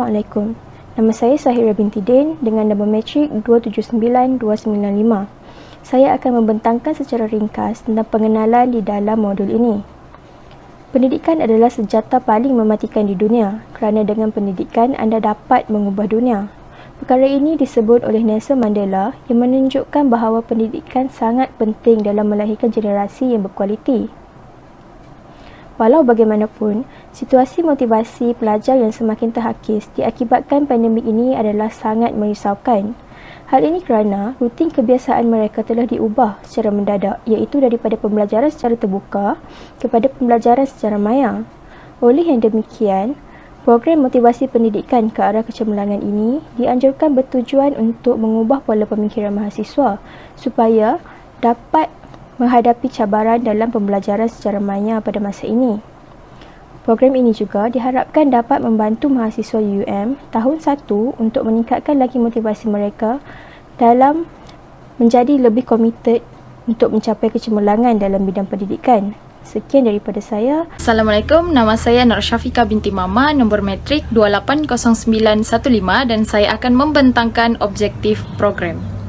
Assalamualaikum. Nama saya Sahira binti Din dengan nama matrik 279295. Saya akan membentangkan secara ringkas tentang pengenalan di dalam modul ini. Pendidikan adalah senjata paling mematikan di dunia kerana dengan pendidikan anda dapat mengubah dunia. Perkara ini disebut oleh Nelson Mandela yang menunjukkan bahawa pendidikan sangat penting dalam melahirkan generasi yang berkualiti. Walau bagaimanapun, situasi motivasi pelajar yang semakin terhakis diakibatkan pandemik ini adalah sangat merisaukan. Hal ini kerana rutin kebiasaan mereka telah diubah secara mendadak, iaitu daripada pembelajaran secara terbuka kepada pembelajaran secara maya. Oleh yang demikian, program motivasi pendidikan ke arah kecemerlangan ini dianjurkan bertujuan untuk mengubah pola pemikiran mahasiswa supaya dapat menghadapi cabaran dalam pembelajaran secara maya pada masa ini. Program ini juga diharapkan dapat membantu mahasiswa UUM tahun 1 untuk meningkatkan lagi motivasi mereka dalam menjadi lebih komited untuk mencapai kecemerlangan dalam bidang pendidikan. Sekian daripada saya. Assalamualaikum, nama saya Nur Syafiqah binti Mama, nombor matrik 280915 dan saya akan membentangkan objektif program.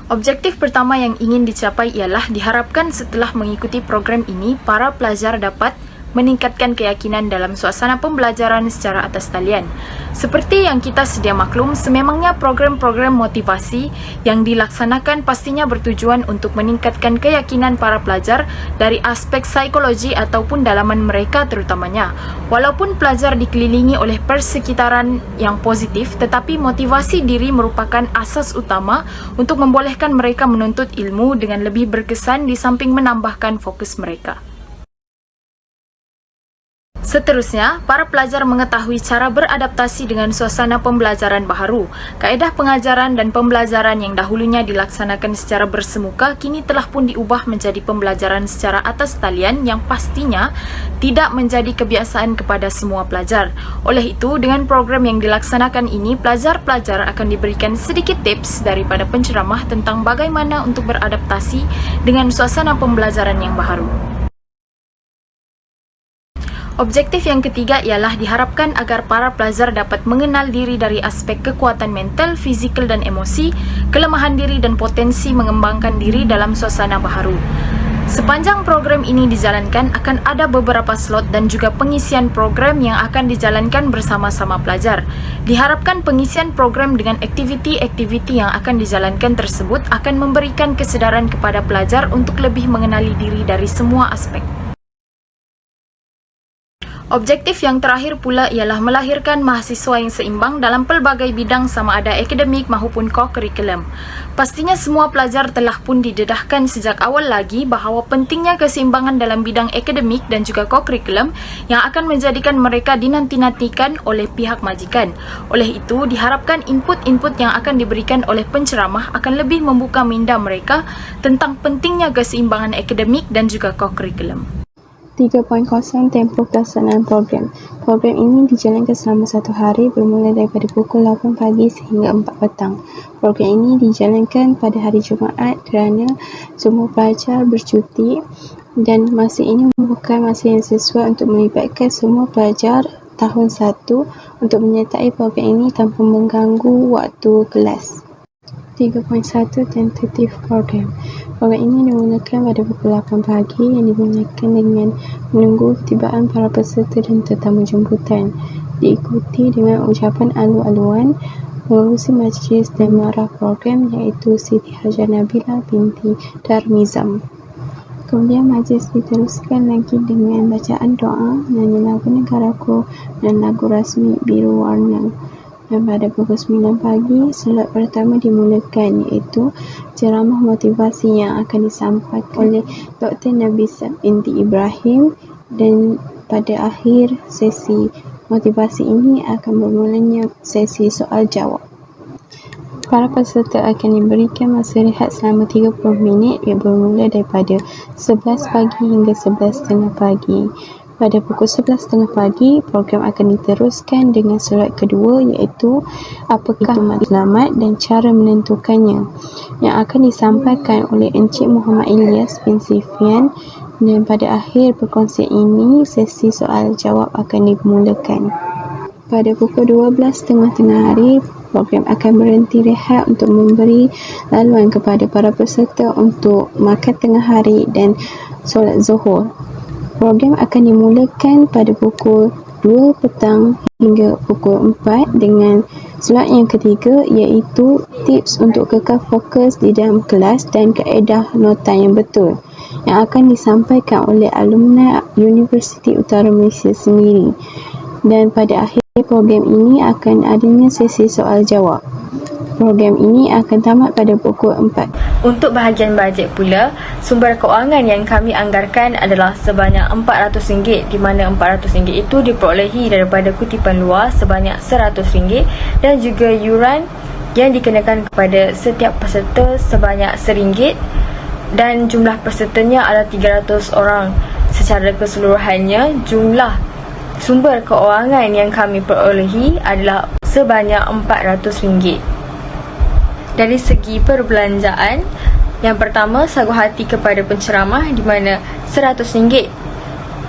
Objektif pertama yang ingin dicapai ialah diharapkan setelah mengikuti program ini, para pelajar dapat meningkatkan keyakinan dalam suasana pembelajaran secara atas talian. Seperti yang kita sedia maklum, sememangnya program-program motivasi yang dilaksanakan pastinya bertujuan untuk meningkatkan keyakinan para pelajar dari aspek psikologi ataupun dalaman mereka terutamanya. Walaupun pelajar dikelilingi oleh persekitaran yang positif, tetapi motivasi diri merupakan asas utama untuk membolehkan mereka menuntut ilmu dengan lebih berkesan di samping menambahkan fokus mereka. Seterusnya, para pelajar mengetahui cara beradaptasi dengan suasana pembelajaran baharu. Kaedah pengajaran dan pembelajaran yang dahulunya dilaksanakan secara bersemuka kini telah pun diubah menjadi pembelajaran secara atas talian yang pastinya tidak menjadi kebiasaan kepada semua pelajar. Oleh itu, dengan program yang dilaksanakan ini, pelajar-pelajar akan diberikan sedikit tips daripada penceramah tentang bagaimana untuk beradaptasi dengan suasana pembelajaran yang baharu. Objektif yang ketiga ialah diharapkan agar para pelajar dapat mengenal diri dari aspek kekuatan mental, fizikal dan emosi, kelemahan diri dan potensi mengembangkan diri dalam suasana baharu. Sepanjang program ini dijalankan, akan ada beberapa slot dan juga pengisian program yang akan dijalankan bersama-sama pelajar. Diharapkan pengisian program dengan aktiviti-aktiviti yang akan dijalankan tersebut akan memberikan kesedaran kepada pelajar untuk lebih mengenali diri dari semua aspek. Objektif yang terakhir pula ialah melahirkan mahasiswa yang seimbang dalam pelbagai bidang sama ada akademik maupun co-curriculum. Pastinya semua pelajar telah pun didedahkan sejak awal lagi bahawa pentingnya keseimbangan dalam bidang akademik dan juga co-curriculum yang akan menjadikan mereka dinanti-nantikan oleh pihak majikan. Oleh itu, diharapkan input-input yang akan diberikan oleh penceramah akan lebih membuka minda mereka tentang pentingnya keseimbangan akademik dan juga co-curriculum. 3.0 Tempoh pelaksanaan program. Program ini dijalankan selama 1 hari bermula daripada pukul 8 pagi sehingga 4 petang. Program ini dijalankan pada hari Jumaat kerana semua pelajar bercuti dan masa ini bukan masa yang sesuai untuk melibatkan semua pelajar tahun 1 untuk menyertai program ini tanpa mengganggu waktu kelas. 3.1 Tentative Program. Program ini dimulakan pada pukul 8 pagi yang dimulakan dengan menunggu ketibaan para peserta dan tetamu jemputan. Diikuti dengan ucapan alu-aluan mengurusi majlis dan marah program iaitu Siti Hajar Nabila binti Darmizam. Kemudian majlis diteruskan lagi dengan bacaan doa, nyanyi lagu Negaraku dan lagu rasmi Biru Warna. Dan pada pukul 9 pagi, slot pertama dimulakan iaitu ceramah motivasi yang akan disampaikan oleh Dr. Nabisa binti Ibrahim dan pada akhir sesi motivasi ini akan bermulanya sesi soal jawab. Para peserta akan diberikan masa rehat selama 30 minit yang bermula daripada 11 pagi hingga 11.30 pagi. Pada pukul 11.30 pagi, program akan diteruskan dengan slot kedua iaitu apakah selamat dan cara menentukannya yang akan disampaikan oleh Encik Muhammad Ilyas bin Sifian Dan pada akhir perkongsian ini, sesi soal jawab akan dimulakan. Pada pukul 12.30 tengah hari, program akan berhenti rehat untuk memberi laluan kepada para peserta untuk makan tengah hari dan solat zuhur. Program akan dimulakan pada pukul 2 petang hingga pukul 4 dengan slot yang ketiga iaitu tips untuk kekal fokus di dalam kelas dan kaedah nota yang betul yang akan disampaikan oleh alumni Universiti Utara Malaysia sendiri. Dan pada akhir program ini akan adanya sesi soal jawab. Program ini akan tamat pada pukul 4. Untuk bahagian bajet pula, sumber kewangan yang kami anggarkan adalah sebanyak RM400 di mana RM400 itu diperolehi daripada kutipan luar sebanyak RM100 dan juga yuran yang dikenakan kepada setiap peserta sebanyak RM1 dan jumlah pesertanya adalah 300 orang. Secara keseluruhannya, jumlah sumber kewangan yang kami perolehi adalah sebanyak RM400. Dari segi perbelanjaan, yang pertama sagu hati kepada penceramah di mana RM100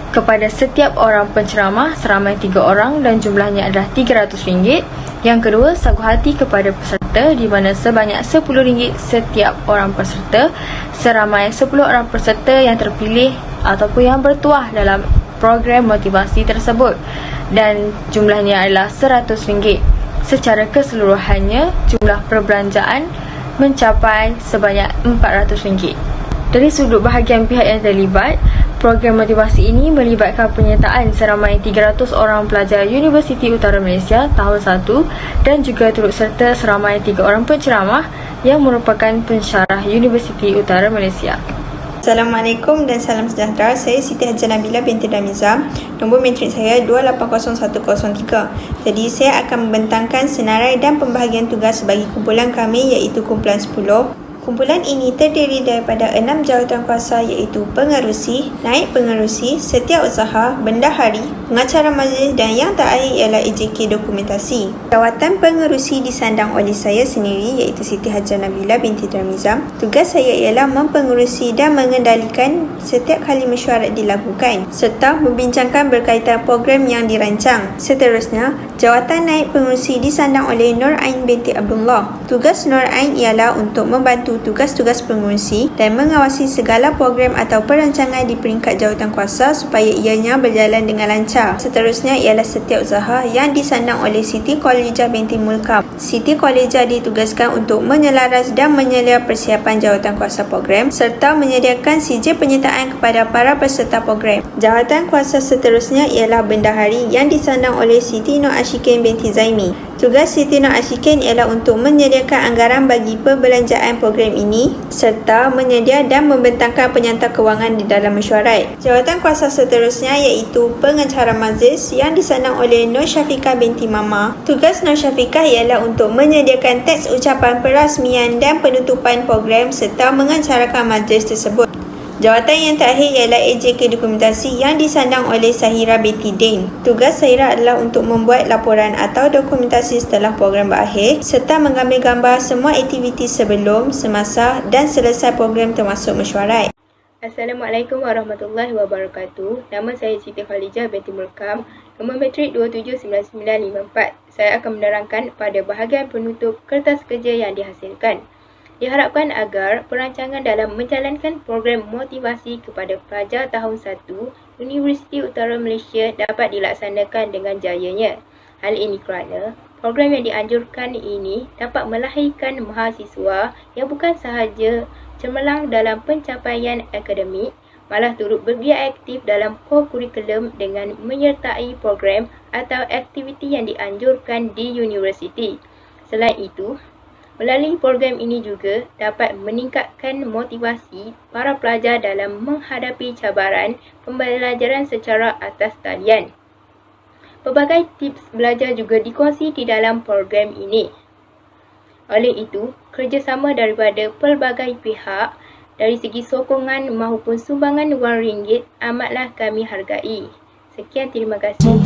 kepada setiap orang penceramah seramai 3 orang dan jumlahnya adalah RM300. Yang kedua, sagu hati kepada peserta di mana sebanyak RM10 setiap orang peserta seramai 10 orang peserta yang terpilih ataupun yang bertuah dalam program motivasi tersebut dan jumlahnya adalah RM100. Secara keseluruhannya, jumlah perbelanjaan mencapai sebanyak RM400. Dari sudut bahagian pihak yang terlibat, program motivasi ini melibatkan penyertaan seramai 300 orang pelajar Universiti Utara Malaysia tahun 1 dan juga turut serta seramai 3 orang penceramah yang merupakan pensyarah Universiti Utara Malaysia. Assalamualaikum dan salam sejahtera. Saya Siti Hajjah Nabila binti Damiza. Nombor matrik saya 280103. Jadi saya akan membentangkan senarai dan pembahagian tugas bagi kumpulan kami iaitu kumpulan 10. Kumpulan ini terdiri daripada 6 jawatankuasa iaitu pengerusi, naib pengerusi, setiausaha, bendahari, pengacara majlis dan yang terakhir ialah AJK dokumentasi. Jawatan pengerusi disandang oleh saya sendiri iaitu Siti Hajjah Nabila binti Damiza. Tugas saya ialah mempengerusi dan mengendalikan setiap kali mesyuarat dilakukan serta membincangkan berkaitan program yang dirancang. Seterusnya, jawatan naib pengerusi disandang oleh Nur Ain binti Abdullah. Tugas Nur Ain ialah untuk membantu tugas-tugas pengerusi dan mengawasi segala program atau perancangan di peringkat jawatankuasa supaya ianya berjalan dengan lancar. Seterusnya ialah setiausaha yang disandang oleh Siti Khalijah binti Mulkam. Siti Khalijah ditugaskan untuk menyelaras dan menyelia persiapan jawatankuasa program serta menyediakan sijil penyertaan kepada para peserta program. Jawatankuasa seterusnya ialah bendahari yang disandang oleh Siti Nur Ashikin binti Zaimi. Tugas Siti Nur Ashikin ialah untuk menyediakan anggaran bagi perbelanjaan program ini serta menyedia dan membentangkan penyanta kewangan di dalam mesyuarat. Jawatankuasa seterusnya iaitu pengacara majlis yang disandang oleh Nur Syafiqah binti Mama. Tugas Nur Syafiqah ialah untuk menyediakan teks ucapan perasmian dan penutupan program serta mengancarakan majlis tersebut. Jawatan yang terakhir ialah AJK dokumentasi yang disandang oleh Sahira binti Din. Tugas Sahira adalah untuk membuat laporan atau dokumentasi setelah program berakhir serta mengambil gambar semua aktiviti sebelum, semasa dan selesai program termasuk mesyuarat. Assalamualaikum warahmatullahi wabarakatuh. Nama saya Siti Khalijah binti Mulkam. Nombor matrik 279954. Saya akan menerangkan pada bahagian penutup kertas kerja yang dihasilkan. Diharapkan agar perancangan dalam menjalankan program motivasi kepada pelajar tahun 1 Universiti Utara Malaysia dapat dilaksanakan dengan jayanya. Hal ini kerana program yang dianjurkan ini dapat melahirkan mahasiswa yang bukan sahaja cemerlang dalam pencapaian akademik, malah turut bergiat aktif dalam co-kurikulum dengan menyertai program atau aktiviti yang dianjurkan di universiti. Selain itu, melalui program ini juga dapat meningkatkan motivasi para pelajar dalam menghadapi cabaran pembelajaran secara atas talian. Pelbagai tips belajar juga dikongsi di dalam program ini. Oleh itu, kerjasama daripada pelbagai pihak dari segi sokongan maupun sumbangan wang ringgit amatlah kami hargai. Sekian, terima kasih.